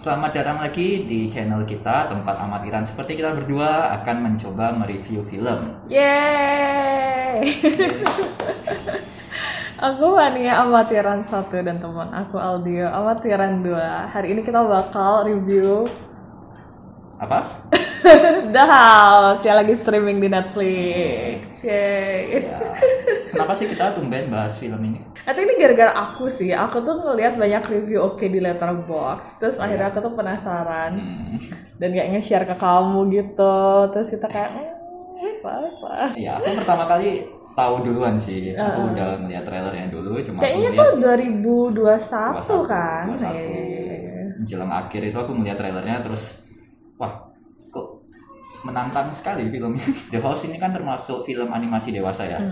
Selamat datang lagi di channel kita, Tempat Amatiran. Seperti kita berdua akan mencoba mereview film. Yeay. Aku Mania Amatiran 1 dan teman aku Aldio Amatiran 2. Hari ini kita bakal review Apa? The House yang lagi streaming di Netflix. Yeay. Ya. Kenapa sih kita tumben bahas film ini? Atau ini gara-gara aku sih. Aku tuh ngeliat banyak review oke di Letterboxd. Terus akhirnya aku tuh penasaran. Dan kayak nge-share ke kamu gitu. Terus kita kayak apa? Ya, aku pertama kali tahu duluan sih. Aku udah ngeliat trailernya dulu. Cuma kayaknya tuh 2021 kan? 21. Iya. Menjelang akhir itu aku ngeliat trailernya terus, wah, kok menantang sekali filmnya. The House ini kan termasuk film animasi dewasa ya.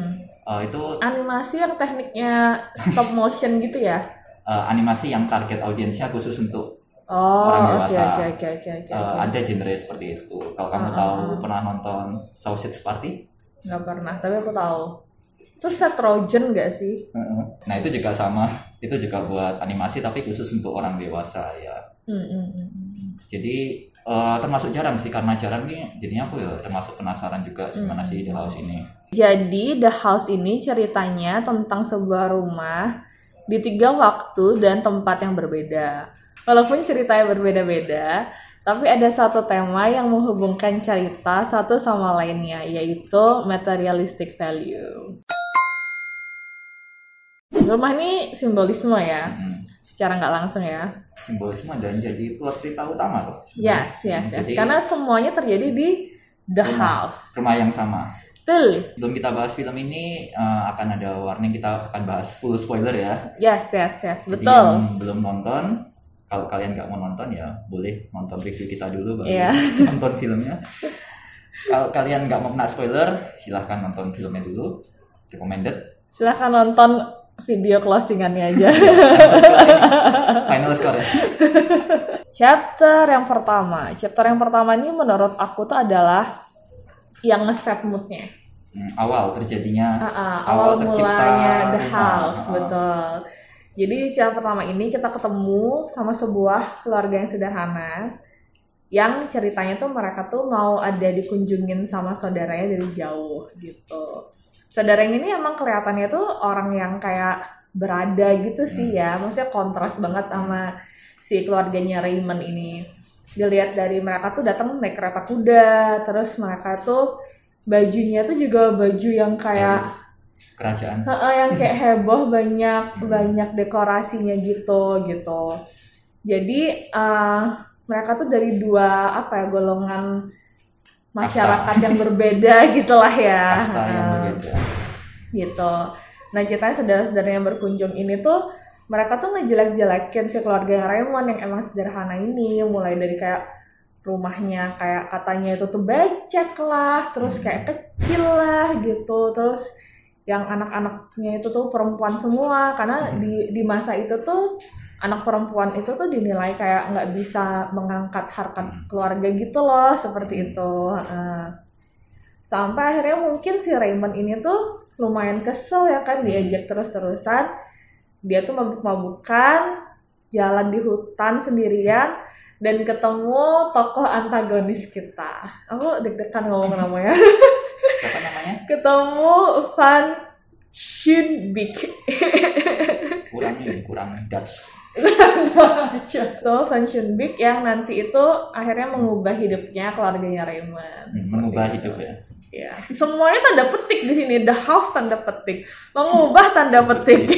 Itu animasi yang tekniknya stop motion gitu ya? Animasi yang target audiensnya khusus untuk orang dewasa. Oke. Ada genre seperti itu. Kalau kamu tahu, pernah nonton Sausage Party? Nggak pernah, tapi aku tahu. Itu Seth Rogen nggak sih? Nah itu juga sama. Itu juga buat animasi tapi khusus untuk orang dewasa ya. Jadi termasuk jarang sih, karena jarang nih jadinya aku ya termasuk penasaran juga gimana sih The House ini. Jadi The House ini ceritanya tentang sebuah rumah di 3 waktu dan tempat yang berbeda. Walaupun ceritanya berbeda-beda, tapi ada satu tema yang menghubungkan cerita satu sama lainnya, yaitu materialistic value. Rumah ini simbolisme ya, secara nggak langsung ya. Simbolisme dan jadi plot cerita utama loh. Yes. Jadi, karena semuanya terjadi di The House. Rumah yang sama. Betul. Sebelum kita bahas film ini, akan ada warning, kita akan bahas full spoiler ya. Yes, Jadi betul. yang belum nonton, kalau kalian nggak mau nonton ya boleh nonton review kita dulu baru nonton filmnya. Kalau kalian nggak mau kena spoiler, silahkan nonton filmnya dulu. Recommended. Silahkan nonton video closingannya aja. Final score ya. Chapter yang pertama ini menurut aku tuh adalah yang nge-set moodnya. Awal terjadinya, awal mulanya The rumah. House, betul. Jadi chapter pertama ini kita ketemu sama sebuah keluarga yang sederhana, yang ceritanya tuh mereka tuh mau ada dikunjungin sama saudaranya dari jauh gitu. Saudaranya ini emang kelihatannya tuh orang yang kayak berada gitu sih ya, maksudnya kontras banget sama si keluarganya Raymond ini. Dilihat dari mereka tuh datang naik kereta kuda, terus mereka tuh bajunya tuh juga baju yang kayak kerajaan, yang kayak heboh, banyak dekorasinya gitu. Jadi mereka tuh dari dua golongan masyarakat yang berbeda gitulah ya. Kasta yang berbeda. Gitu. Nah, ceritanya saudara-saudara yang berkunjung ini tuh mereka tuh ngejelek-jelekin si keluarga Raymond yang emang sederhana ini, mulai dari kayak rumahnya kayak katanya itu tuh becek lah, terus kayak kecil lah gitu, terus yang anak-anaknya itu tuh perempuan semua, karena di masa itu tuh anak perempuan itu tuh dinilai kayak nggak bisa mengangkat harkat keluarga gitu loh, seperti itu. Sampai akhirnya mungkin si Raymond ini tuh lumayan kesel ya kan, diajak terus-terusan. Dia tuh mabuk-mabukan, jalan di hutan sendirian, dan ketemu tokoh antagonis kita. Aku deg-degan ngomong namanya. Siapa namanya? Ketemu Van Schoonbeek. kurang Dutch. Tuh Van Schoonbeek yang nanti itu akhirnya mengubah hidupnya keluarganya Raymond. Mengubah hidup ya. Ya, semuanya tanda petik di sini. The House tanda petik, mengubah tanda petik.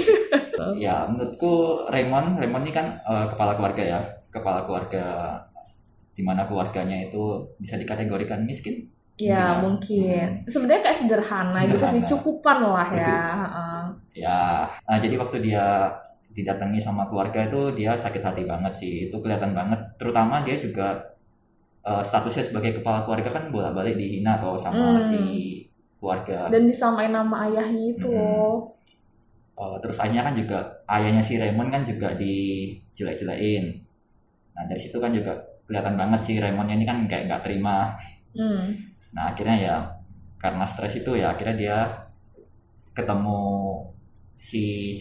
Ya, menurutku Raymond ini kan kepala keluarga ya. Kepala keluarga di mana keluarganya itu bisa dikategorikan miskin. Ya, mungkin. Sebenarnya kayak sederhana gitu sih, cukupan lah ya. Ya, jadi waktu dia didatangi sama keluarga itu dia sakit hati banget sih. Itu kelihatan banget. Terutama dia juga statusnya sebagai kepala keluarga kan bolak-balik dihina atau sama si keluarga. Dan disamain nama ayahnya itu. Terus ayahnya si Raymond kan juga dijelek-jelekin. Nah dari situ kan juga kelihatan banget si Raymondnya ini kan kayak nggak terima. Nah akhirnya ya karena stres itu ya akhirnya dia ketemu si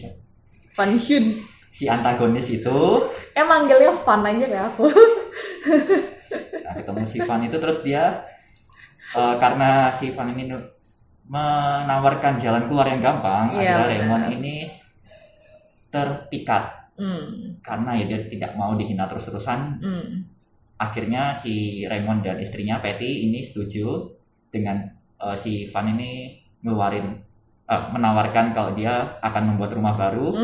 si antagonis itu manggilnya Van aja kayak aku. nah, ketemu si Van itu terus dia karena si Van ini menawarkan jalan keluar yang gampang, akhirnya Raymond ini terpikat karena ya dia tidak mau dihina terus-terusan. Akhirnya si Raymond dan istrinya Patty ini setuju dengan si Van ini menawarkan kalau dia akan membuat rumah baru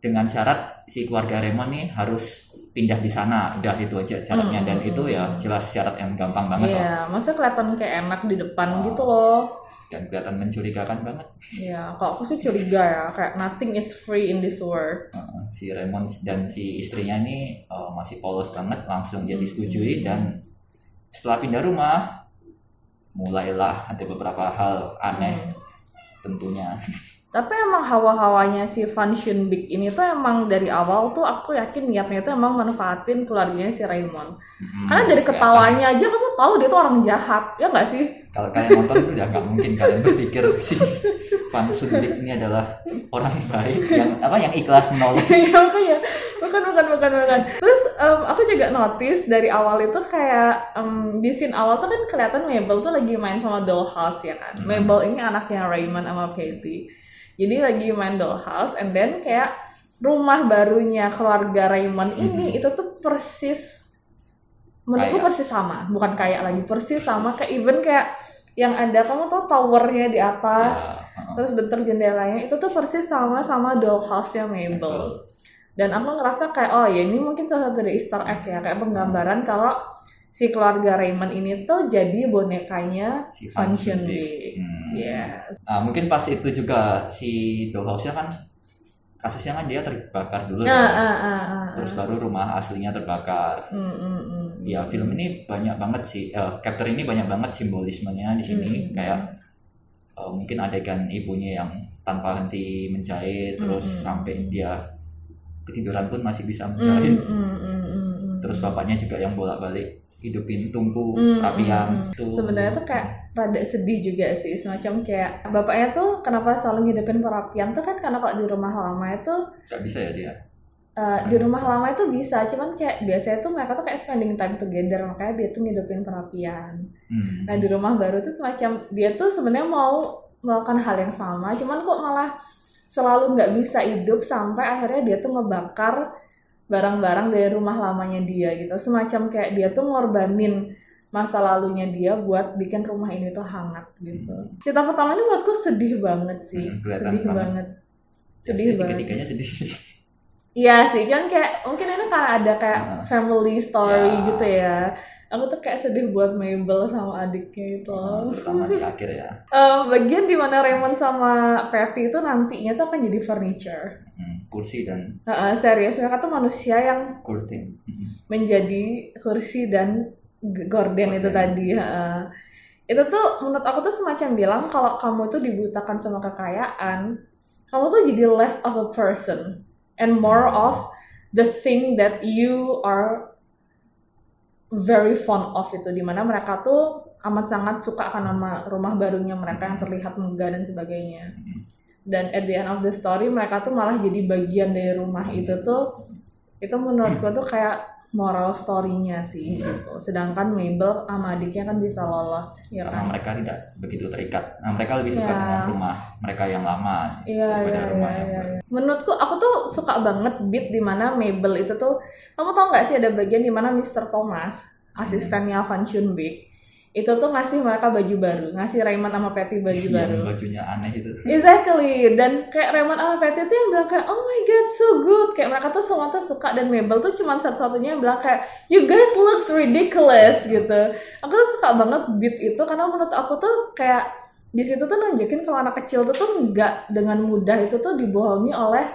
dengan syarat si keluarga Raymond nih harus pindah di sana. Udah itu aja syaratnya dan itu ya jelas syarat yang gampang banget. Iya, maksudnya kelihatan kayak enak di depan gitu loh. Dan kelihatan mencurigakan banget. Iya, kalau aku sih curiga ya, kayak nothing is free in this world. Si Raymond dan si istrinya ini masih polos banget, langsung jadi setujui dan setelah pindah rumah mulailah ada beberapa hal aneh tentunya. Tapi emang hawa-hawanya si Van Schoenbeek ini tuh emang dari awal tuh aku yakin niatnya tuh emang manfaatin keluarganya si Raymond. Karena dari ketawanya aja kamu tahu dia tuh orang jahat, ya nggak sih? Kalau kalian nonton tuh ya nggak mungkin kalian berpikir si Van Schoenbeek ini adalah orang baik yang ikhlas menolong. Iya makanya, bukan. Terus aku juga notice dari awal itu kayak di scene awal tuh kan kelihatan Mabel tuh lagi main sama dollhouse ya kan. Mabel ini anaknya Raymond sama Patty. Jadi lagi main dollhouse, and then kayak rumah barunya keluarga Raymond ini itu tuh persis, menurutku persis sama, bukan kayak lagi persis sama kayak even kayak yang ada kamu tuh towernya di atas, terus bentuk jendelanya itu tuh persis sama dollhouse-nya Mabel. Dan aku ngerasa kayak oh ya ini mungkin salah satu dari Easter egg ya, kayak penggambaran kalau si keluarga Raymond ini tuh jadi bonekanya si Van Schoenbeek. Yes. Nah, mungkin pas itu juga si dollhouse-nya kan kasusnya kan dia terbakar dulu, terus baru rumah aslinya terbakar. Ya film ini banyak banget sih, chapter ini banyak banget simbolismenya di sini, kayak mungkin adegan ibunya yang tanpa henti menjahit, terus sampai dia ketiduran pun masih bisa menjahit. Terus bapaknya juga yang bolak-balik hidupin tungku rapian. Sebenarnya tuh kayak rada sedih juga sih, semacam kayak bapaknya tuh kenapa selalu hidupin perapian tuh kan karena kalau di rumah lama itu nggak bisa ya dia. Di rumah lama itu bisa, cuman kayak biasanya tuh mereka tuh kayak spending time together, makanya dia tuh ngidupin perapian. Nah di rumah baru tuh semacam dia tuh sebenarnya mau melakukan hal yang sama, cuman kok malah selalu nggak bisa hidup sampai akhirnya dia tuh ngebakar barang-barang dari rumah lamanya dia gitu, semacam kayak dia tuh ngorbanin masa lalunya dia buat bikin rumah ini tuh hangat gitu. Cerita pertama ini menurutku sedih banget sih, sedih banget. Ketiganya sedih sih. Iya sih, cuman kayak mungkin ini karena ada kayak family story gitu ya. Aku tuh kayak sedih buat Mabel sama adiknya itu. Terutama di akhir ya. Bagian dimana Raymond sama Patty itu nantinya tuh akan jadi furniture. Kursi dan serius, mereka tuh manusia yang kurting menjadi kursi dan gorden itu tadi. Itu tuh menurut aku tuh semacam bilang kalau kamu tuh dibutakan sama kekayaan, kamu tuh jadi less of a person and more of the thing that you are very fond of itu, dimana mereka tuh amat sangat suka akan sama rumah barunya mereka yang terlihat megah dan sebagainya. Dan at the end of the story mereka tuh malah jadi bagian dari rumah itu tuh, itu menurutku tuh kayak moral story-nya sih gitu. Sedangkan Mabel sama adiknya kan bisa lolos ya karena kan? mereka tidak begitu terikat. Nah, mereka lebih suka dengan rumah mereka yang lama daripada rumah yang baru. Menurutku aku tuh suka banget beat dimana Mabel itu tuh, kamu tau nggak sih ada bagian dimana Mr. Thomas asistennya Van Schoenbeek itu tuh ngasih mereka baju baru, ngasih Raymond sama Patty baju baru. Bajunya aneh itu. Exactly. Dan kayak Raymond sama Patty tuh yang bilang kayak oh my god so good, kayak mereka tuh semua tuh suka, dan Mabel tuh cuma satu-satunya yang bilang kayak you guys looks ridiculous gitu. Aku tuh suka banget beat itu karena menurut aku tuh kayak di situ tuh nunjukin kalau anak kecil tuh nggak dengan mudah itu tuh dibohongi oleh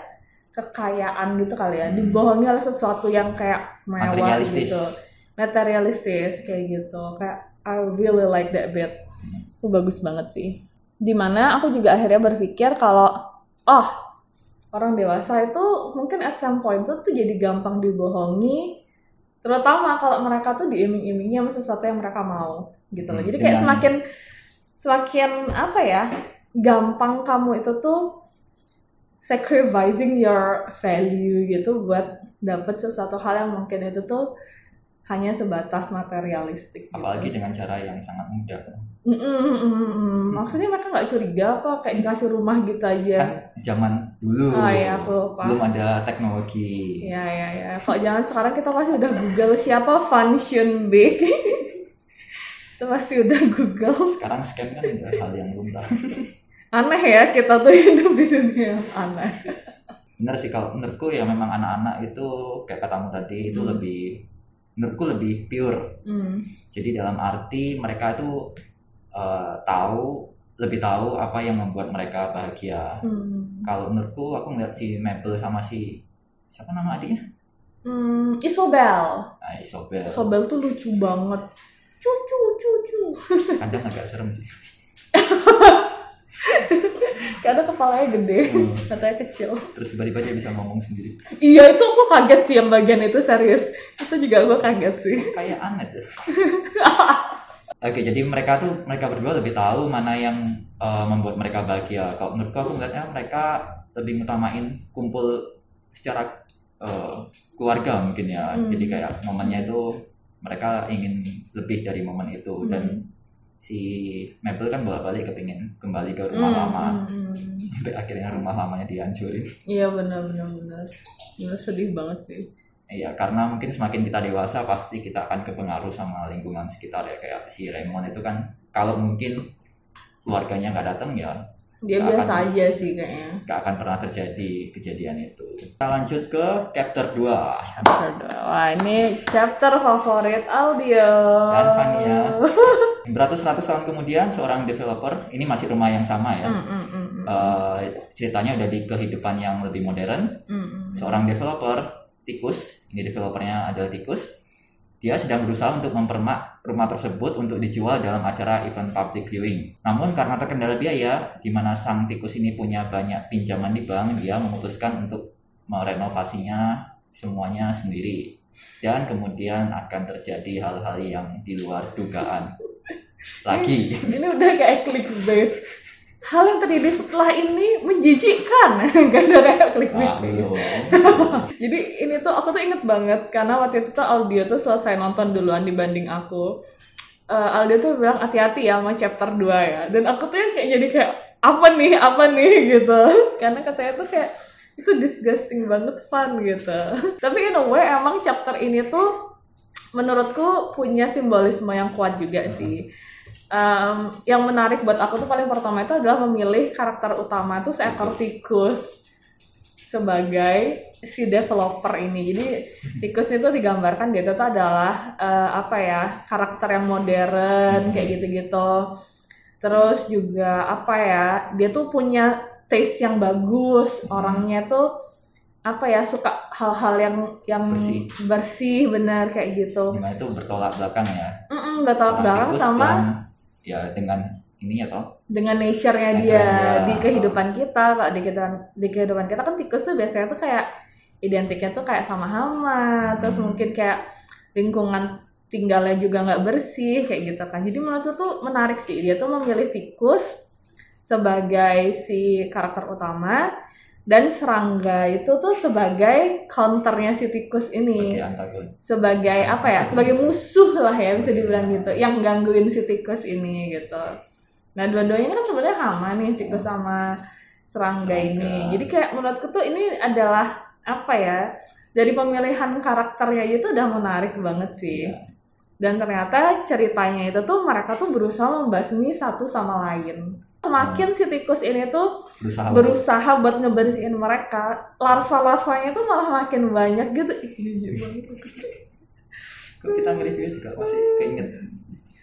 kekayaan gitu kali ya, dibohongi oleh sesuatu yang kayak mewah gitu, materialistis kayak gitu. Kayak I really like that bit. Itu bagus banget sih. Dimana aku juga akhirnya berpikir kalau orang dewasa itu mungkin at some point tuh jadi gampang dibohongi, terutama kalau mereka tuh diiming-imingi sama sesuatu yang mereka mau gitu loh. Jadi kayak semakin apa ya, gampang kamu itu tuh sacrificing your value gitu buat dapet sesuatu hal yang mungkin itu tuh hanya sebatas materialistik gitu. Apalagi dengan cara yang sangat mudah. Maksudnya mereka nggak curiga apa kayak dikasih rumah gitu aja? Kan zaman dulu ya, aku lupa. Belum ada teknologi. Ya. Kalau jangan sekarang kita pasti udah Google siapa Function Bake. Itu pasti udah Google. Sekarang scam kan udah hal yang lumrah. Aneh ya kita tuh hidup di dunia yang aneh. Bener sih, kalau menurutku ya memang anak-anak itu kayak katamu tadi itu menurutku lebih pure. Jadi dalam arti mereka itu lebih tahu apa yang membuat mereka bahagia. Kalau menurutku aku ngeliat si Mabel sama si siapa nama adiknya? Isobel. Isobel tuh lucu banget. Cucu. Kadang agak serem sih. Kadang kepalanya gede, katanya kecil. Terus tiba-tiba dia bisa ngomong sendiri. Iya, itu aku kaget sih yang bagian itu, serius. Itu juga aku kaget sih. Kayak aneh deh. Oke, jadi mereka berdua lebih tahu mana yang membuat mereka bahagia. Kalau menurutku aku melihatnya mereka lebih ngutamain kumpul secara keluarga mungkin ya. Jadi kayak momennya itu mereka ingin lebih dari momen itu. Dan si Mabel kan bolak-balik kepingin kembali ke rumah lama. Sampai akhirnya rumah lamanya dihancurin. Iya, benar. Sedih banget sih. Iya, karena mungkin semakin kita dewasa pasti kita akan kepengaruh sama lingkungan sekitar ya. Kayak si Raymond itu kan kalau mungkin keluarganya nggak datang ya dia biasa aja sih kayaknya. Nggak akan pernah terjadi kejadian itu. Kita lanjut ke chapter 2. Wah, ini chapter favorit Aldio. Dan Fania. Beratus-ratus tahun kemudian seorang developer, ini masih rumah yang sama ya. Ceritanya udah di kehidupan yang lebih modern. Seorang developer tikus, ini developernya adalah tikus. Dia sedang berusaha untuk mempermak rumah tersebut untuk dijual dalam acara event public viewing. Namun karena terkendala biaya, di mana sang tikus ini punya banyak pinjaman di bank, dia memutuskan untuk merenovasinya semuanya sendiri. Dan kemudian akan terjadi hal-hal yang di luar dugaan. Lagi. Ini udah kayak clickbait. Hal yang terjadi setelah ini menjijikkan. Gak ada kayak clickbait. Jadi ini tuh aku tuh inget banget karena waktu itu tuh Aldio tuh selesai nonton duluan dibanding aku. Aldio tuh bilang hati-hati ya sama chapter 2 ya. Dan aku tuh yang kayak jadi kayak apa nih gitu. Karena katanya tuh kayak itu disgusting banget fun gitu. Tapi in a way emang chapter ini tuh menurutku punya simbolisme yang kuat juga sih. Yang menarik buat aku tuh paling pertama itu adalah memilih karakter utama tuh seekor tikus sebagai si developer ini. Jadi tikus itu digambarkan dia tuh adalah karakter yang modern kayak gitu-gitu. Terus juga dia tuh punya taste yang bagus. Orangnya tuh suka hal-hal yang bersih benar kayak gitu. Gimana itu bertolak belakang ya? Bertolak belakang sama ya dengan ininya toh. Dengan nature-nya dia di kehidupan kita. Kalau di kehidupan kita kan tikus tuh biasanya tuh kayak identiknya tuh kayak sama hama, terus mungkin kayak lingkungan tinggalnya juga nggak bersih kayak gitu kan. Jadi menurutku tuh menarik sih dia tuh memilih tikus sebagai si karakter utama. Dan serangga itu tuh sebagai counternya si tikus ini. Sebagai sebagai musuh lah ya bisa dibilang gitu. Yang gangguin si tikus ini gitu. Nah dua-duanya kan sebenarnya hama nih, tikus sama serangga ini. Jadi kayak menurutku tuh ini adalah dari pemilihan karakternya itu udah menarik banget sih. Dan ternyata ceritanya itu tuh mereka tuh berusaha membasmi satu sama lain. Semakin si tikus ini tuh berusaha buat ngebersihin mereka, larva-larvanya tuh malah makin banyak gitu. Kok kita nge-review juga masih keinget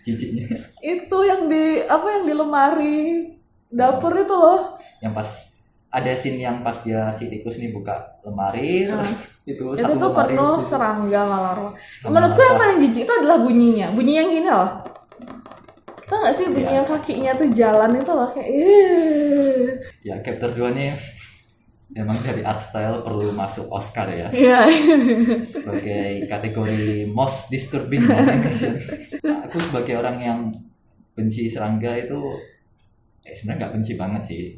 jijiknya. Itu yang di lemari dapur itu loh. Yang pas ada scene yang pas si tikus nih buka lemari terus itu tuh penuh serangga larva. Menurutku yang paling jijik itu adalah bunyinya. Bunyi yang gini loh. Tau gak sih bunyi yang kakinya tuh jalan itu loh kayak Ya chapter 2 nih memang dari art style perlu masuk Oscar ya. Sebagai kategori most disturbing animation. Aku sebagai orang yang benci serangga itu sebenarnya nggak benci banget sih.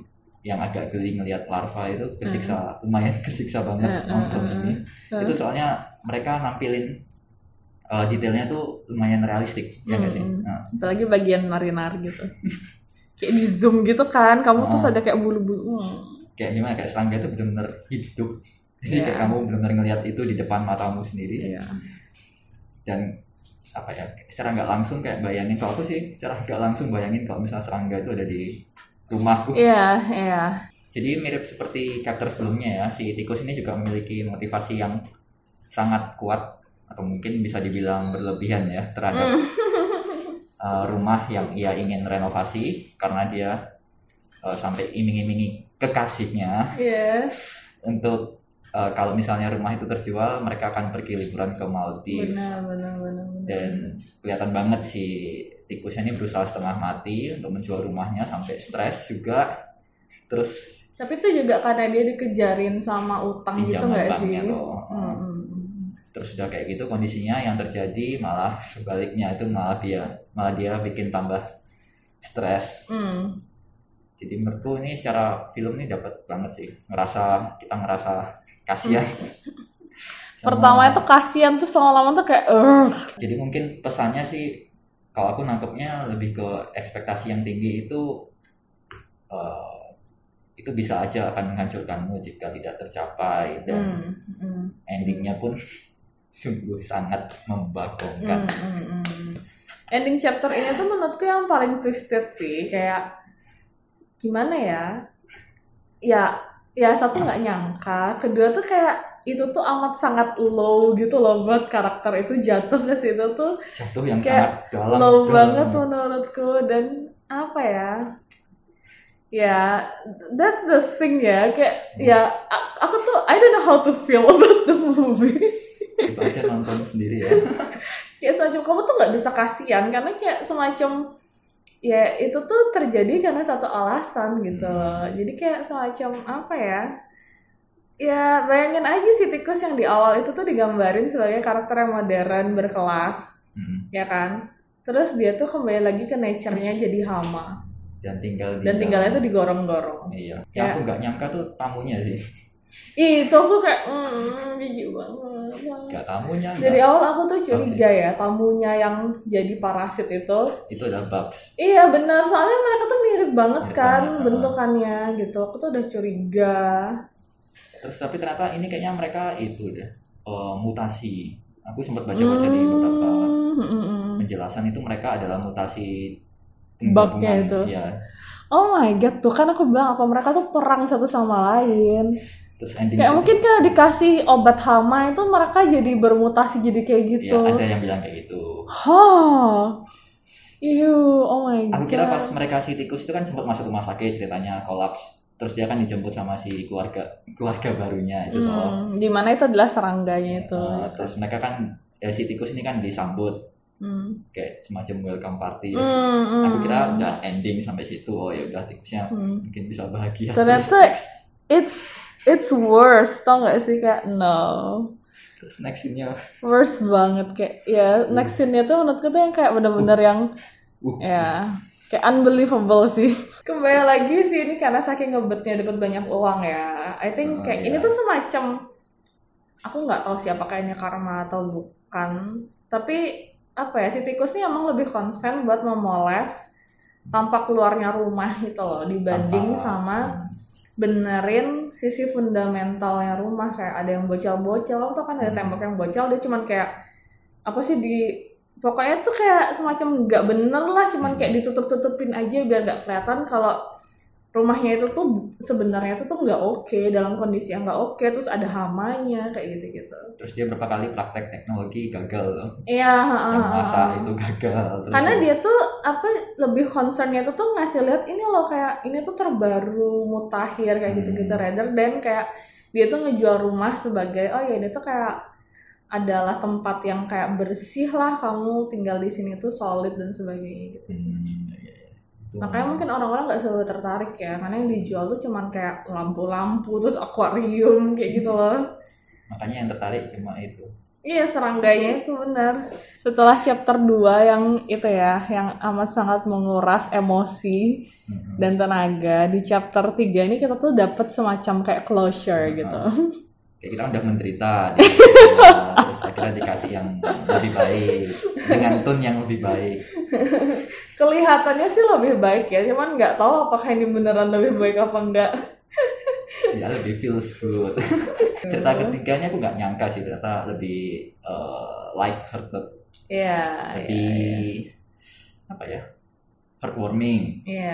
yang agak geli ngelihat larva itu kesiksa, lumayan kesiksa banget nonton ini. Itu soalnya mereka nampilin detailnya tuh lumayan realistik, ya nggak sih? Apalagi bagian nari-nari gitu. Kayak di zoom gitu kan, kamu tuh ada kayak bulu-bulu. Kayak gimana, kayak serangga itu benar-benar hidup. Jadi kayak kamu benar-benar ngelihat itu di depan matamu sendiri. Dan apa ya, secara nggak langsung kayak bayangin, kalau aku sih secara nggak langsung bayangin kalau misalnya serangga itu ada di rumahku. Jadi mirip seperti karakter sebelumnya ya, si tikus ini juga memiliki motivasi yang sangat kuat atau mungkin bisa dibilang berlebihan ya terhadap rumah yang ia ingin renovasi, karena dia sampai iming-imingi kekasihnya untuk kalau misalnya rumah itu terjual mereka akan pergi liburan ke Maldives. Benar. Dan kelihatan banget si tikusnya ini berusaha setengah mati untuk menjual rumahnya, sampai stres juga. Terus tapi itu juga karena dia dikejarin sama utang gitu nggak sih? Terus udah kayak gitu kondisinya, yang terjadi malah sebaliknya, itu malah dia bikin tambah stres. Jadi menurutku ini secara film ini dapat banget sih, kita ngerasa kasihan. Pertama itu kasihan, terus lama-lama tuh kayak Jadi mungkin pesannya sih kalau aku nangkepnya lebih ke ekspektasi yang tinggi itu bisa aja akan menghancurkanmu jika tidak tercapai, dan endingnya pun sungguh sangat membagongkan. Ending chapter ini tuh menurutku yang paling twisted sih, kayak gimana ya satu nggak nyangka, kedua tuh kayak itu tuh amat sangat low gitu loh buat karakter itu jatuh ke situ tuh, jatuh yang kayak sangat dalam, low banget menurutku. Dan apa ya that's the thing ya, kayak aku tuh I don't know how to feel about the movie. Itu aja nonton sendiri ya. Kayak semacam kamu tuh nggak bisa kasihan, karena kayak semacam ya itu tuh terjadi karena satu alasan gitu loh. Jadi kayak semacam apa ya bayangin aja si tikus yang di awal itu tuh digambarin sebagai karakter yang modern, berkelas, ya kan. Terus dia tuh kembali lagi ke nature-nya jadi hama dan tinggalnya tuh digorong-gorong. Iya. Ya aku nggak nyangka tuh tamunya sih. Itu aku kayak jijik banget. Gak tamunya. Dari awal aku tuh curiga ya, tamunya yang jadi parasit itu adalah bugs. Iya benar, soalnya mereka tuh mirip banget kan bentukannya gitu. Aku tuh udah curiga. Terus tapi ternyata ini kayaknya mereka itu deh mutasi. Aku sempat baca-baca di beberapa penjelasan itu mereka adalah mutasi bugnya itu. Ya. Oh my god, tuh kan aku bilang apa mereka tuh perang satu sama lain. Terus ending kayak mungkin kalau dikasih obat hama itu mereka jadi bermutasi jadi kayak gitu. Ya, ada yang bilang kayak gitu. Oh my god. Aku kira pas mereka si tikus itu kan sempat masuk rumah sakit, ceritanya kolaps. Terus dia kan dijemput sama si keluarga barunya itu toh. Di mana itu adalah serangganya itu. Terus mereka kan si tikus ini kan disambut. Kayak semacam welcome party. Aku kira udah ending sampai situ. Oh ya udah tikusnya mungkin bisa bahagia. Ternyata it's worse, tau gak sih, kayak no. Terus next scene-nya worse banget, kayak next scene-nya tuh menurutku tuh yang kayak bener-bener yang kayak unbelievable sih. Kembali lagi sih ini karena saking ngebetnya dapat banyak uang ya. I think kayak ini tuh semacam, aku nggak tahu sih apakah ini karma atau bukan. Tapi apa ya, si tikus ini emang lebih konsen buat memoles tanpa keluarnya rumah itu loh, dibanding sama benerin sisi fundamentalnya rumah. Kayak ada yang bocel-bocel, tuh kan ada tembok yang bocel, dia cuman kayak apa sih pokoknya tuh kayak semacam nggak bener lah, cuman kayak ditutup-tutupin aja biar nggak kelihatan kalau rumahnya itu tuh sebenarnya itu tuh nggak oke, dalam kondisi yang nggak oke, terus ada hamanya kayak gitu-gitu. Terus dia berapa kali praktek teknologi gagal loh. Iya. Yang masak itu gagal. Terus karena dia tuh lebih concernnya itu tuh ngasih lihat ini loh, kayak ini tuh terbaru, mutakhir kayak gitu-gitu, rather than kayak dia tuh ngejual rumah sebagai ini tuh kayak adalah tempat yang kayak bersih lah, kamu tinggal di sini tuh solid dan sebagainya gitu. Makanya mungkin orang-orang nggak selalu tertarik ya, karena yang dijual tuh cuman kayak lampu-lampu terus akuarium kayak gitu loh. Makanya yang tertarik cuma itu. Iya, serangganya itu benar. Setelah chapter 2 yang itu ya, yang amat sangat menguras emosi dan tenaga, di chapter 3 ini kita tuh dapat semacam kayak closure gitu. Kayak kita udah menderita, terus akhirnya dikasih yang lebih baik, dengan tone yang lebih baik. Kelihatannya sih lebih baik ya, cuman nggak tahu apakah ini beneran lebih baik apa enggak. Ya lebih feels good. Cerita ketiganya aku nggak nyangka sih, ternyata lebih light hearted, lebih apa ya, heartwarming. Iya.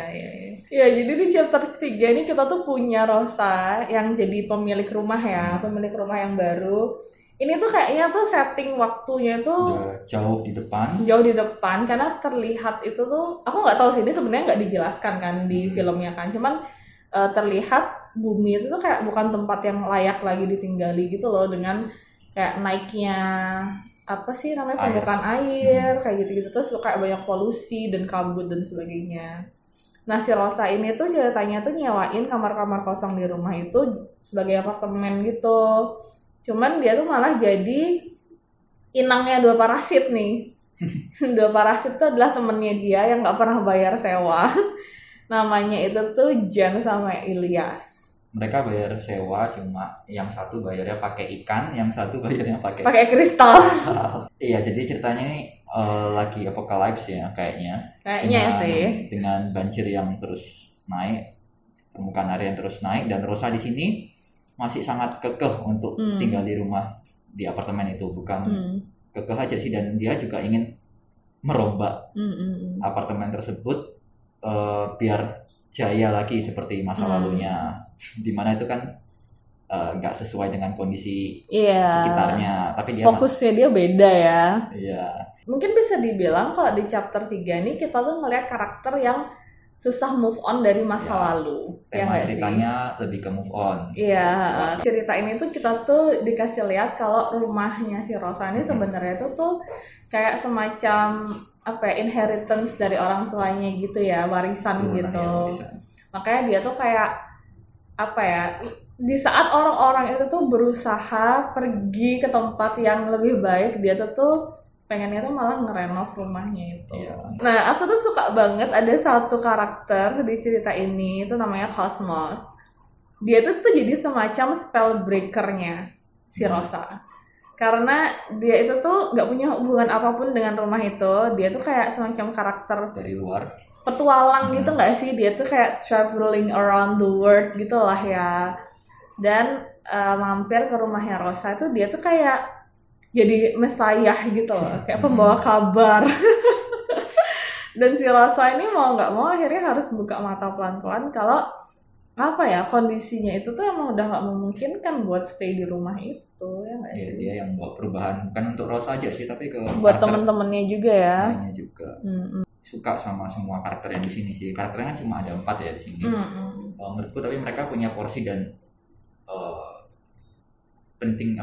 Ya, jadi di chapter ketiga ini kita tuh punya Rosa yang jadi pemilik rumah ya, pemilik rumah yang baru. Ini tuh kayaknya tuh setting waktunya tuh Udah jauh di depan karena terlihat itu tuh, aku nggak tahu sih, ini sebenarnya nggak dijelaskan kan di filmnya kan, cuman terlihat bumi itu tuh kayak bukan tempat yang layak lagi ditinggali gitu loh, dengan kayak naiknya apa sih namanya, permukaan air kayak gitu-gitu, terus kayak banyak polusi dan kabut dan sebagainya. Nah, si Rosa ini tuh ceritanya tuh nyewain kamar-kamar kosong di rumah itu sebagai apartemen gitu. Cuman dia tuh malah jadi inangnya 2 parasit nih. 2 parasit tuh adalah temennya dia yang nggak pernah bayar sewa. Namanya itu tuh Jan sama Ilyas. Mereka bayar sewa, cuma yang satu bayarnya pakai ikan, yang satu bayarnya pakai kristal. Iya, jadi ceritanya ini lagi apocalypse ya kayaknya. Kayaknya sih. Dengan banjir yang terus naik, permukaan air yang terus naik, dan Rosa di sini masih sangat kekeh untuk tinggal di rumah, di apartemen itu. Bukan kekeh aja sih, dan dia juga ingin merombak apartemen tersebut biar jaya lagi seperti masa lalunya, dimana itu kan nggak sesuai dengan kondisi sekitarnya, tapi fokusnya dia beda ya. Iya. Mungkin bisa dibilang kalau di chapter 3 ini kita tuh ngeliat karakter yang susah move on dari masa lalu. Tema ceritanya lebih ke move on. Iya, cerita ini tuh kita tuh dikasih lihat kalau rumahnya si Rosa ini sebenarnya tuh kayak semacam apa ya, inheritance dari orang tuanya gitu ya, warisan gitu. Makanya dia tuh kayak apa ya, di saat orang-orang itu tuh berusaha pergi ke tempat yang lebih baik, dia tuh pengennya tuh malah ngerenov rumahnya itu. Nah, aku tuh suka banget ada satu karakter di cerita ini, itu namanya Cosmos. Dia tuh jadi semacam spell breaker-nya si Rosa. Karena dia itu tuh nggak punya hubungan apapun dengan rumah itu. Dia tuh kayak semacam karakter dari luar, petualang gitu nggak sih? Dia tuh kayak traveling around the world gitu lah ya. Dan mampir ke rumahnya Rosa itu dia tuh kayak jadi mesayah gitu loh, kayak pembawa kabar. Dan si Rosa ini mau nggak mau akhirnya harus buka mata pelan-pelan kalau apa ya, kondisinya itu tuh emang udah nggak memungkinkan buat stay di rumah itu ya nggak sih? Dia yang bawa perubahan bukan untuk Rosa aja sih, tapi ke buat temen-temennya juga ya. Temennya juga. Suka sama semua karakter yang di sini sih. Karakternya kan cuma ada 4 ya di sini. Menurutku tapi mereka punya porsi dan penting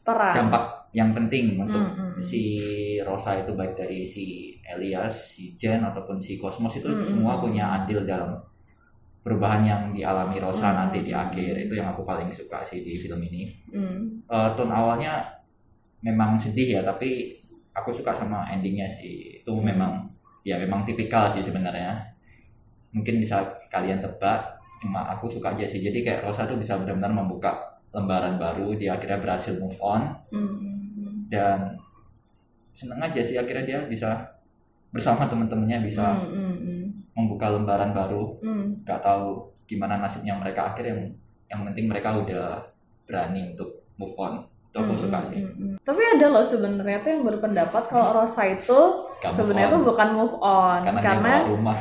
peran, dampak yang penting untuk si Rosa itu, baik dari si Ilyas, si Jen ataupun si Cosmos itu semua punya andil dalam perubahan yang dialami Rosa nanti di akhir. Itu yang aku paling suka sih di film ini. Tone awalnya memang sedih ya, tapi aku suka sama endingnya sih. Itu memang tipikal sih sebenarnya. Mungkin bisa kalian tebak, cuma aku suka aja sih. Jadi kayak Rosa tuh bisa benar-benar membuka lembaran baru, dia akhirnya berhasil move on. Dan seneng aja sih akhirnya dia bisa bersama teman-temannya bisa membuka lembaran baru. Gak tahu gimana nasibnya mereka akhir, yang penting mereka udah berani untuk move on. Itu aku suka sih. Tapi ada loh sebenarnya tuh yang berpendapat kalau Rosa itu sebenarnya tuh bukan move on karena rumah.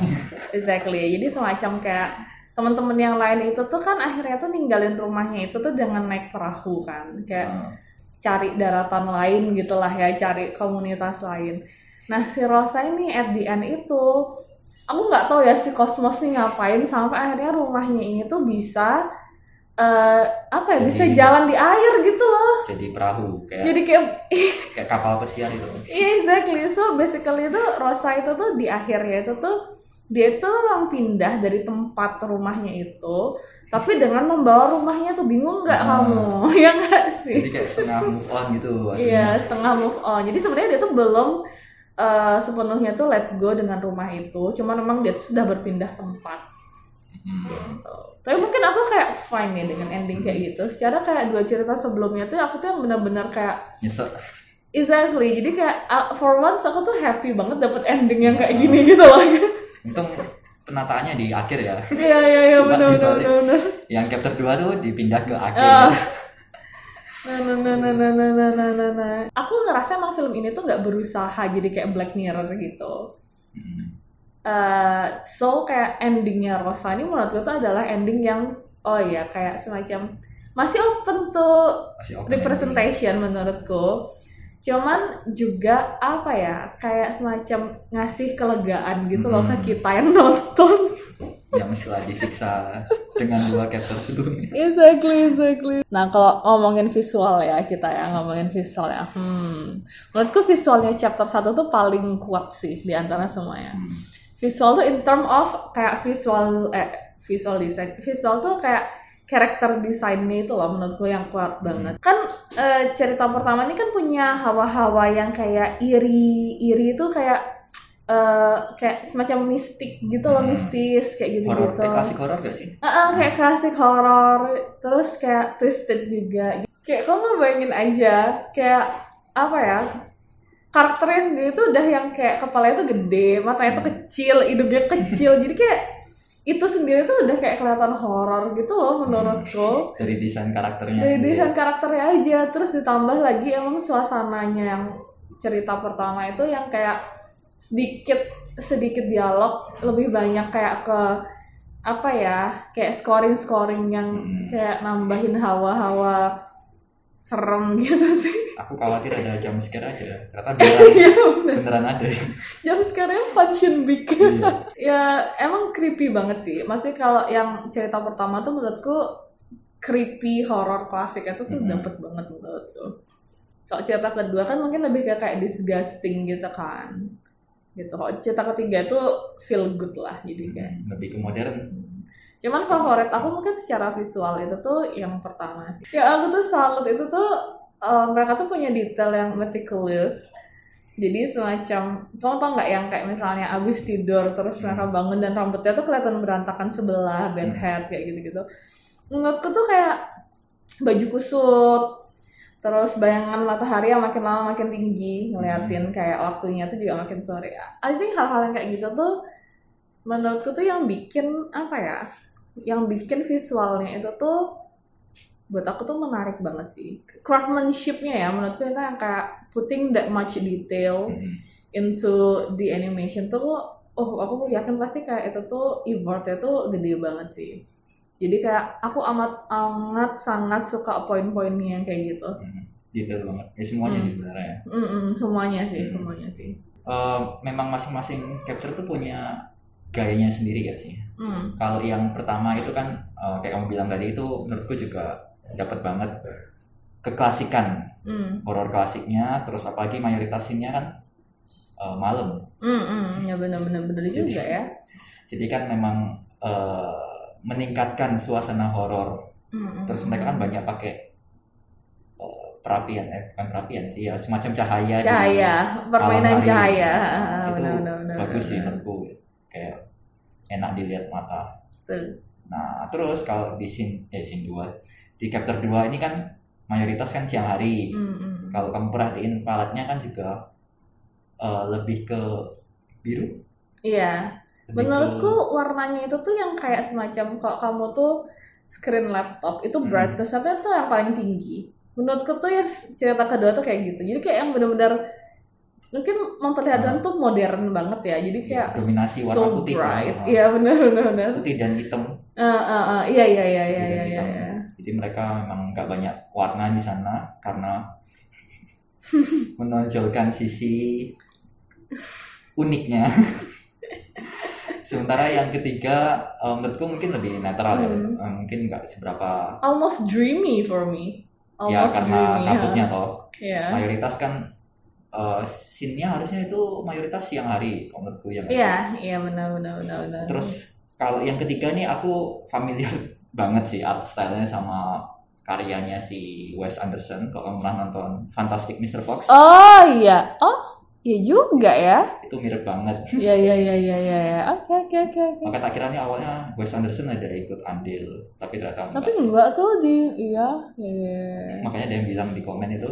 Exactly. Jadi semacam kayak teman-teman yang lain itu tuh kan akhirnya tuh ninggalin rumahnya itu tuh dengan naik perahu kan, kayak cari daratan lain gitulah ya, cari komunitas lain. Nah, si Rosa ini at the end itu aku nggak tahu ya si Cosmos nih ngapain sampai akhirnya rumahnya ini tuh bisa bisa jalan di air gitu loh. Jadi perahu kayak kapal pesiar itu. Iya, exactly. So basically itu Rosa itu tuh di akhirnya itu tuh Dia itu memang pindah dari tempat rumahnya itu, tapi dengan membawa rumahnya tuh, bingung nggak kamu? Ya nggak sih? Jadi kayak setengah move on gitu Iya, aslinya. setengah move on. Jadi sebenarnya dia tuh belum sepenuhnya tuh let go dengan rumah itu, cuman memang dia tuh sudah berpindah tempat. Gitu. Tapi mungkin aku kayak fine ya dengan ending kayak gitu. Secara kayak 2 cerita sebelumnya tuh aku tuh yang benar-benar kayak Nyesek. exactly. Jadi kayak for once aku tuh happy banget dapet ending yang kayak gini gitu loh. Untung penataannya di akhir ya. Iya Coba benar. Yang chapter 2 tuh dipindah ke akhir. Nah. Aku ngerasa emang film ini tuh nggak berusaha jadi kayak Black Mirror gitu. So kayak endingnya Rosa ini menurut gue tuh adalah ending yang kayak semacam masih open to representation menurutku. Cuman juga apa ya, kayak semacam ngasih kelegaan gitu loh ke kita yang nonton. Yang setelah disiksa dengan 2 chapter sebelumnya. Exactly. Nah kalau ngomongin visual ya, menurutku visualnya chapter 1 tuh paling kuat sih di antara semuanya. Visual tuh in term of kayak visual design. Visual tuh kayak karakter desainnya itu loh menurutku yang kuat banget. Kan cerita pertama ini kan punya hawa-hawa yang kayak iri itu kayak semacam mistik gitu loh, mistis kayak gitu-gitu. Klasik horor gak sih? Kayak klasik horor, terus kayak twisted juga. Kayak kamu bayangin aja, kayak apa ya? Karakternya sendiri tuh udah yang kayak kepalanya tuh gede, matanya tuh kecil, hidungnya kecil. Jadi kayak itu sendiri tuh udah kayak kelihatan horor gitu loh menurutku. Dari desain karakternya Dari sendiri. desain karakternya aja, terus ditambah lagi emang suasananya yang cerita pertama itu yang kayak sedikit dialog, lebih banyak kayak ke apa ya, kayak scoring yang kayak nambahin hawa-hawa serem gitu sih. Aku khawatir ada jump scare aja, ternyata beneran ada. Jump scare-nya function big. Ya emang creepy banget sih. Masih kalau yang cerita pertama tuh menurutku creepy horror klasik itu tuh dapet banget menurutku. Kalau cerita kedua kan mungkin lebih kayak disgusting gitu kan. Gitu. Kalau cerita ketiga tuh feel good lah, jadi kayak lebih ke modern. Cuman favorit aku mungkin secara visual itu tuh yang pertama sih. Ya aku tuh salut itu tuh mereka tuh punya detail yang meticulous. Jadi semacam, kamu tau nggak yang kayak misalnya abis tidur terus mereka bangun dan rambutnya tuh kelihatan berantakan sebelah, bad head kayak gitu-gitu. Menurutku tuh kayak baju kusut, terus bayangan matahari yang makin lama makin tinggi ngeliatin kayak waktunya tuh juga makin sore. I think hal-hal yang kayak gitu tuh menurutku tuh yang bikin apa ya, yang bikin visualnya itu tuh buat aku tuh menarik banget sih. Craftsmanship-nya ya menurutku itu yang kayak putting that much detail into the animation tuh aku yakin pasti kayak itu tuh effortnya tuh gede banget sih. Jadi kayak aku amat sangat suka poin-poinnya yang kayak gitu. Detail banget. Ya semuanya sih sebenarnya. Semuanya sih. Memang masing-masing capture tuh punya gayanya sendiri ya sih. Kalau yang pertama itu kan kayak kamu bilang tadi itu menurutku juga dapat banget keklasikan horor klasiknya, terus apalagi mayoritas scene-nya kan malam. Ya benar juga ya. Jadi kan memang meningkatkan suasana horor. Terus mereka kan banyak pakai perapian, bukan perapian sih ya, semacam cahaya. Permainan cahaya. Itu benar. bagus sih menurutku, kayak enak dilihat mata. Nah terus kalau di scene 2, di chapter 2 ini kan mayoritas kan siang hari. Kalau kamu perhatiin paletnya kan juga lebih ke biru. Iya. Menurutku warnanya itu tuh yang kayak semacam kalau kamu tuh screen laptop itu brightness-nya tuh yang paling tinggi. Menurutku tuh yang cerita kedua tuh kayak gitu. Jadi kayak yang benar-benar mungkin memperlihatkan tuh modern banget ya. Jadi kayak dominasi warna so putih. Bright. Iya benar. Putih dan hitam. Iya. Jadi mereka memang nggak banyak warna di sana karena menonjolkan sisi uniknya. Sementara yang ketiga menurutku mungkin lebih netral ya, mungkin nggak seberapa. Almost dreamy for me. Ya karena takutnya toh. Yeah. Mayoritas kan scene-nya harusnya itu mayoritas siang hari kalau menurutku ya nggak sih? Iya benar. Terus kalau yang ketiga nih aku familiar banget sih art style-nya sama karyanya si Wes Anderson. Kalau kamu pernah nonton Fantastic Mr. Fox, Oh iya juga ya. itu mirip banget. Iya. Oke. Maka tak kiranya awalnya Wes Anderson ada ikut andil, tapi ternyata Tapi enggak sih. enggak tuh iya. Makanya ada yang bilang di komen itu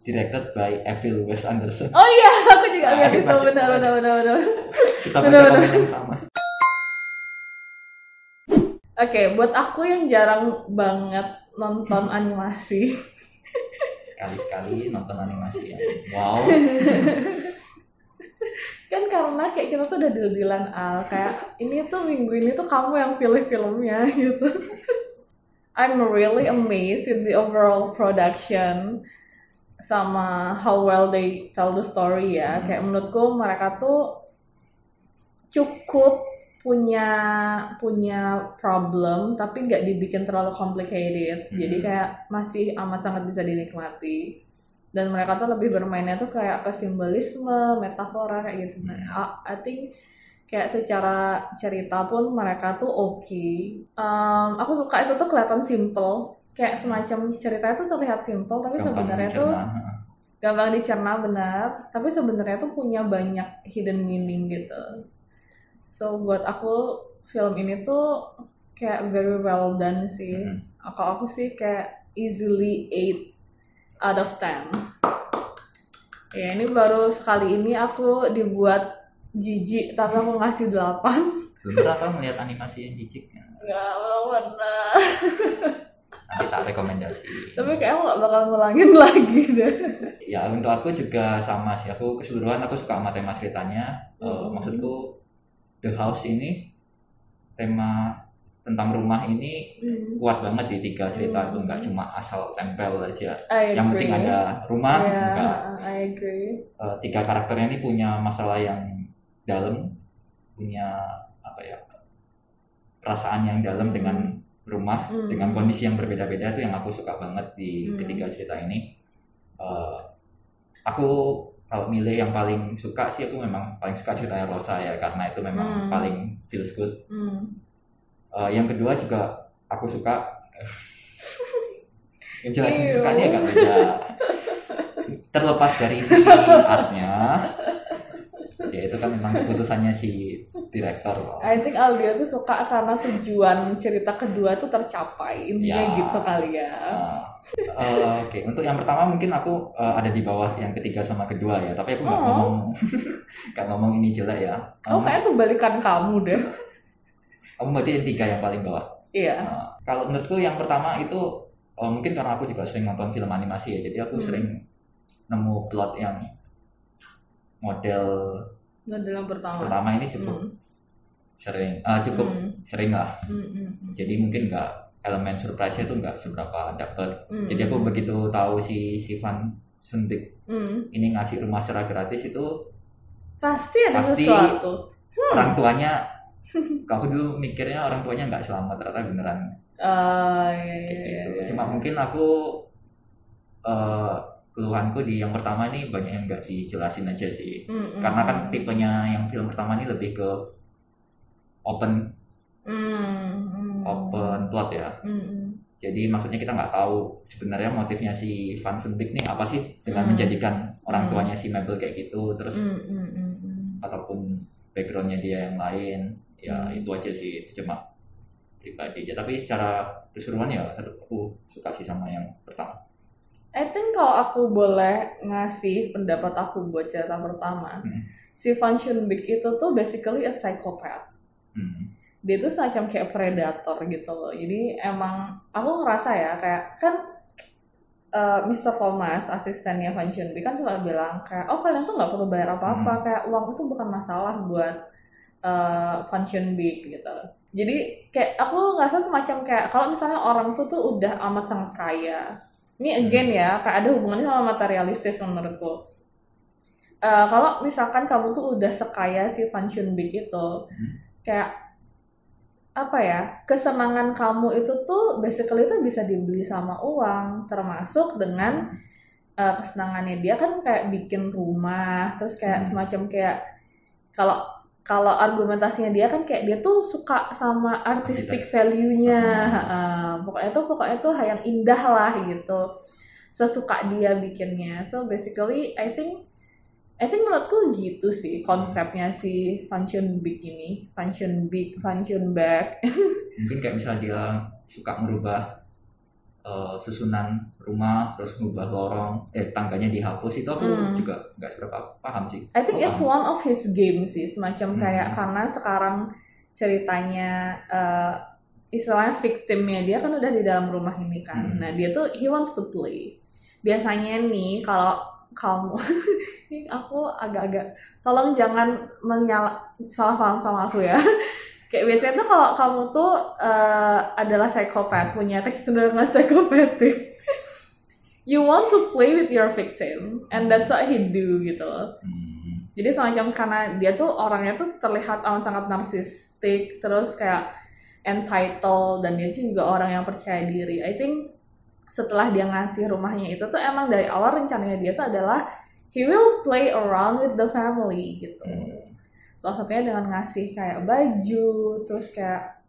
directed by Evil Wes Anderson. Oh iya, aku juga lihat itu. Baca Benar. Kita baca komen yang sama. Oke, buat aku yang jarang banget nonton animasi. Sekali-sekali nonton animasi ya. Wow. Kan karena kayak kita tuh udah deal-dealan kayak ini tuh minggu ini tuh kamu yang pilih filmnya gitu. I'm really amazed with the overall production sama how well they tell the story ya. Kayak menurutku mereka tuh cukup punya problem tapi nggak dibikin terlalu complicated. Jadi kayak masih amat sangat bisa dinikmati. Dan mereka tuh lebih bermainnya tuh kayak ke simbolisme, metafora kayak gitu. Nah, I think kayak secara cerita pun mereka tuh oke. Aku suka itu tuh kelihatan simple. Kayak semacam ceritanya tuh terlihat simple tapi sebenarnya tuh gampang dicerna benar. Tapi sebenarnya tuh punya banyak hidden meaning gitu. So buat aku film ini tuh kayak very well done sih. Kalau aku sih kayak easily 8 out of 10. Ya ini baru sekali ini aku dibuat jijik tapi aku ngasih 8. Belum pernah kamu melihat animasi yang jijik? Gak pernah. Nanti tak rekomendasi. Tapi kayak aku gak bakal ngulangin lagi deh. Ya untuk aku juga sama sih. Aku keseluruhan aku suka sama tema ceritanya. Maksudku The House ini tema tentang rumah ini kuat banget di 3 cerita itu, nggak cuma asal tempel aja. Yang penting ada rumah. Enggak. I agree. 3 karakternya ini punya masalah yang dalam, punya perasaan yang dalam dengan rumah, dengan kondisi yang berbeda-beda. Itu yang aku suka banget di ketiga cerita ini. Aku kalau milih yang paling suka sih, aku memang paling suka ceritanya Rosa ya, karena itu memang paling feels good. Yang kedua juga aku suka. Yang jelasin sukanya agak beda. Terlepas dari sisi artnya, ya itu kan memang keputusannya si direktur. I think Aldia tuh suka karena tujuan cerita kedua tuh tercapai, intinya gitu kali ya. Oke. Untuk yang pertama mungkin aku ada di bawah yang ketiga sama kedua ya, tapi aku nggak ngomong ini jelek ya. Kayak kebalikan kamu deh. Kamu berarti yang 3 yang paling bawah. Iya. Kalau menurutku yang pertama itu mungkin karena aku juga sering nonton film animasi ya, jadi aku sering nemu plot yang model yang pertama ini cukup sering lah. Jadi mungkin nggak, elemen surprise-nya itu nggak seberapa dapet. Jadi aku begitu tahu si Van Sunbeek ini ngasih rumah secara gratis itu pasti sesuatu. Orang tuanya, kalau aku dulu mikirnya orang tuanya nggak selamat, ternyata beneran. Iya. Cuma mungkin aku keluhanku di yang pertama ini banyak yang nggak dijelasin aja sih. Karena kan tipenya yang film pertama ini lebih ke open plot ya. Jadi maksudnya kita nggak tahu sebenarnya motifnya si Van Sunbeek nih apa sih dengan menjadikan orang tuanya si Mabel kayak gitu, terus ataupun backgroundnya dia yang lain. Ya itu aja sih, itu cuma pribadi aja. Tapi secara keseluruhan ya tetap aku suka sih sama yang pertama. I think kalau aku boleh ngasih pendapat aku buat cerita pertama, si Van Sunbeek itu tuh basically a psychopath. Dia tuh semacam kayak predator gitu loh. Jadi emang aku ngerasa ya kayak kan Mr. Thomas, asistennya Van Sunbeek kan suka bilang kayak kalian tuh nggak perlu bayar apa-apa, kayak uang itu bukan masalah buat Van Sunbeek gitu. Jadi kayak aku ngerasa semacam kayak kalau misalnya orang tuh udah amat sangat kaya. Ini again ya, kayak ada hubungannya sama materialistis menurutku. Kalau misalkan kamu tuh udah sekaya si Van Sunbeek itu, kayak apa ya, kesenangan kamu itu tuh basically tuh bisa dibeli sama uang, termasuk dengan kesenangannya dia kan kayak bikin rumah, terus kayak semacam kayak kalau argumentasinya dia kan kayak dia tuh suka sama artistic value-nya, pokoknya tuh yang indah lah gitu, sesuka dia bikinnya. So basically I think menurutku gitu sih konsepnya si Function Big ini, Function Back. Mungkin kayak misalnya dia suka merubah susunan rumah, terus ngubah lorong, tangganya dihapus, itu aku juga nggak seberapa paham sih. I think it's one of his games sih, semacam kayak karena sekarang ceritanya istilahnya victimnya dia kan udah di dalam rumah ini kan. Nah dia tuh he wants to play. Biasanya nih kalau kamu ini aku agak-agak tolong jangan salah paham sama aku ya. Kayak biasanya tuh kalau kamu tuh adalah psikopat, punya kecenderungan psikopatik, you want to play with your victim, and that's what he do gitu loh. Jadi semacam karena dia tuh orangnya tuh terlihat sangat narsistik, terus kayak entitled, dan dia juga orang yang percaya diri. I think setelah dia ngasih rumahnya itu tuh emang dari awal rencananya dia tuh adalah he will play around with the family gitu. Salah satunya dengan ngasih kayak baju, terus kayak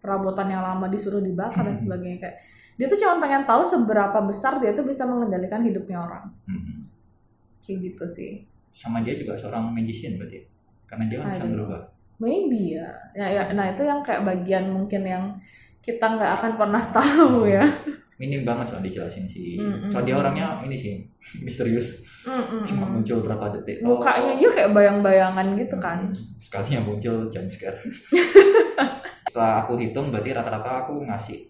perabotan yang lama disuruh dibakar dan sebagainya. Kayak dia tuh cuma pengen tahu seberapa besar dia tuh bisa mengendalikan hidupnya orang. Kayak gitu sih. Sama dia juga seorang magician berarti, karena dia bisa berubah. Maybe ya. Nah itu yang kayak bagian mungkin yang kita nggak akan pernah tahu ya. Minim banget soal dijelasin sih. Soal dia orangnya ini sih misterius. Cuma muncul berapa detik. Mukanya dia kayak bayang-bayangan gitu kan. Sekali yang muncul jump scare. Setelah aku hitung berarti rata-rata aku ngasih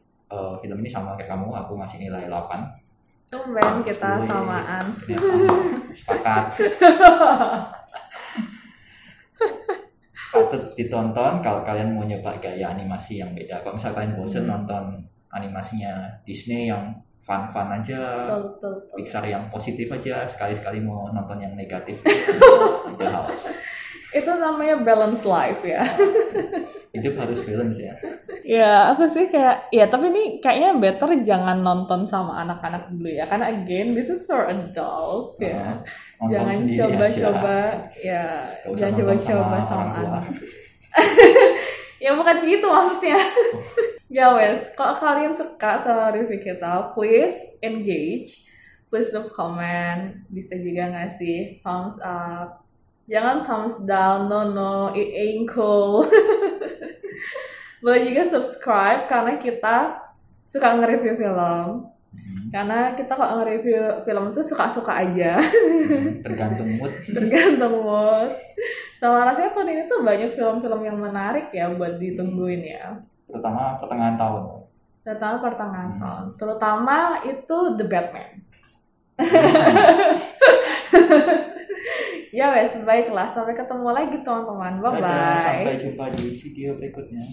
film ini sama kayak kamu, aku ngasih nilai 8. Tumben kita samaan. Sepakat. Patut ditonton kalau kalian mau nyoba gaya animasi yang beda. Kalau misalnya kalian bosen nonton animasinya Disney yang fun-fun aja, betul. Pixar yang positif aja, sekali-sekali mau nonton yang negatif udah haus. Itu namanya balance life ya. Hidup harus balance ya. Ya apa sih kayak ya, tapi ini kayaknya better jangan nonton sama anak-anak dulu ya, karena again this is for adult ya. Jangan coba-coba ya, jangan coba-coba sama anak. Ya bukan gitu maksudnya. Ya wes, kalau kalian suka sama review kita, please engage, please leave comment, bisa juga ngasih thumbs up. Jangan thumbs down, no, it ain't cool. Boleh juga subscribe karena kita suka nge-review film. Karena kita kalau nge-review film itu suka-suka aja. Tergantung mood. Sama rasanya tahun ini tuh banyak film-film yang menarik ya buat ditungguin ya. Terutama pertengahan tahun. Terutama itu The Batman. Ya wes, baiklah. Sampai ketemu lagi teman-teman. Bye-bye. Sampai jumpa di video berikutnya.